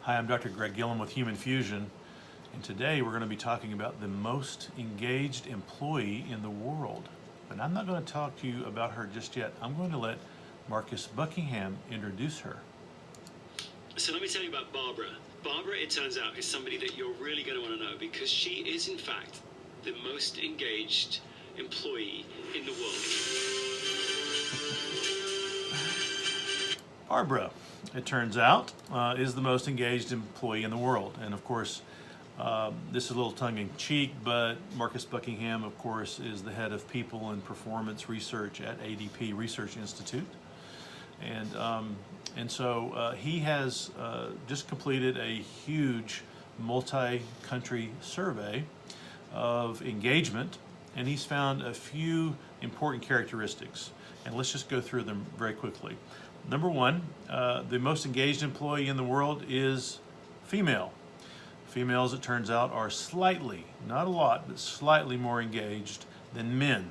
Hi, I'm Dr. Greg Gillum with Human Fusion, and today we're going to be talking about the most engaged employee in the world. But I'm not going to talk to you about her just yet. I'm going to let Marcus Buckingham introduce her. So let me tell you about Barbara. Barbara, it turns out, is somebody that you're really going to want to know because she is, in fact, the most engaged employee in the world. Barbara, it turns out, is the most engaged employee in the world. And of course, this is a little tongue-in-cheek, but Marcus Buckingham, of course, is the head of People and Performance Research at ADP Research Institute. And so he has just completed a huge multi-country survey of engagement, and he's found a few important characteristics. And let's just go through them very quickly. Number one, the most engaged employee in the world is female. Females, it turns out, are slightly, not a lot, but slightly more engaged than men.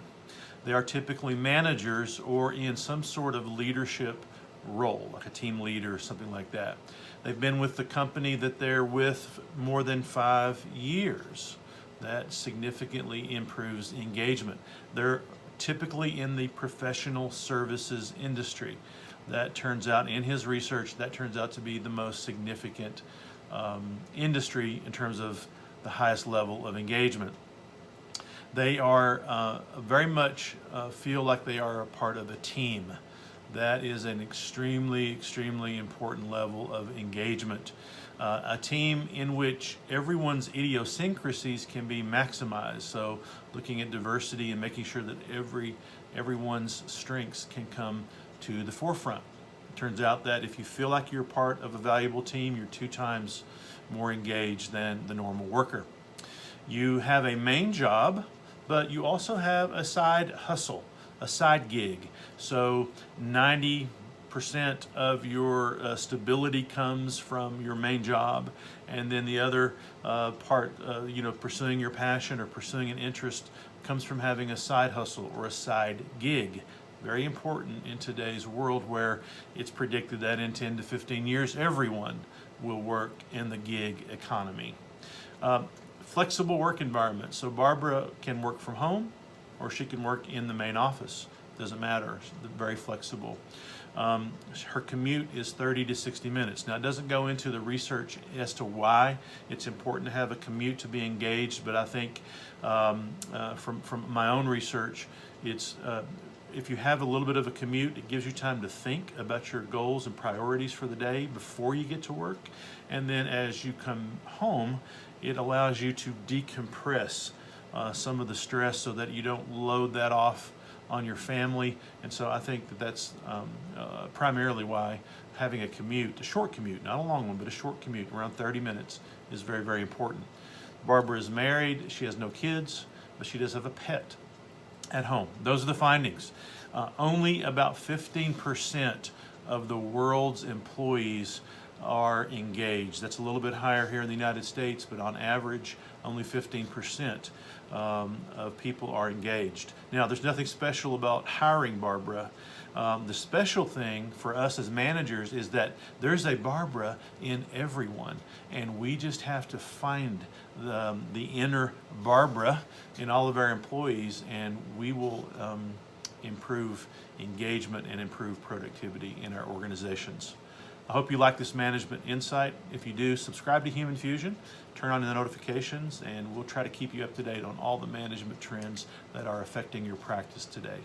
They are typically managers or in some sort of leadership role, like a team leader or something like that. They've been with the company that they're with more than 5 years. That significantly improves engagement. They're typically in the professional services industry. That turns out, in his research, that turns out to be the most significant industry in terms of the highest level of engagement. They are very much feel like they are a part of a team. That is an extremely, extremely important level of engagement. A team in which everyone's idiosyncrasies can be maximized. So looking at diversity and making sure that everyone's strengths can come to the forefront. It turns out that if you feel like you're part of a valuable team, you're 2 times more engaged than the normal worker. You have a main job, but you also have a side hustle, a side gig. So 90% of your stability comes from your main job, and then the other part, pursuing your passion or pursuing an interest comes from having a side hustle or a side gig. Very important in today's world where it's predicted that in 10 to 15 years, everyone will work in the gig economy. Flexible work environment. So Barbara can work from home or she can work in the main office. Doesn't matter. She's very flexible. Her commute is 30 to 60 minutes. Now, it doesn't go into the research as to why it's important to have a commute to be engaged, but I think from my own research, it's if you have a little bit of a commute, it gives you time to think about your goals and priorities for the day before you get to work. And then as you come home, it allows you to decompress some of the stress so that you don't load that off on your family. And so I think that that's primarily why having a commute, a short commute, not a long one, but a short commute, around 30 minutes, is very, very important. Barbara is married. She has no kids, but she does have a pet at home. Those are the findings. Only about 15% of the world's employees are engaged. That's a little bit higher here in the United States, but on average, only 15% of people are engaged. Now, there's nothing special about hiring Barbara. The special thing for us as managers is that there's a Barbara in everyone, and we just have to find the inner Barbara in all of our employees, and we will improve engagement and improve productivity in our organizations. I hope you like this management insight. If you do, subscribe to Human Fusion, turn on the notifications, and we'll try to keep you up to date on all the management trends that are affecting your practice today.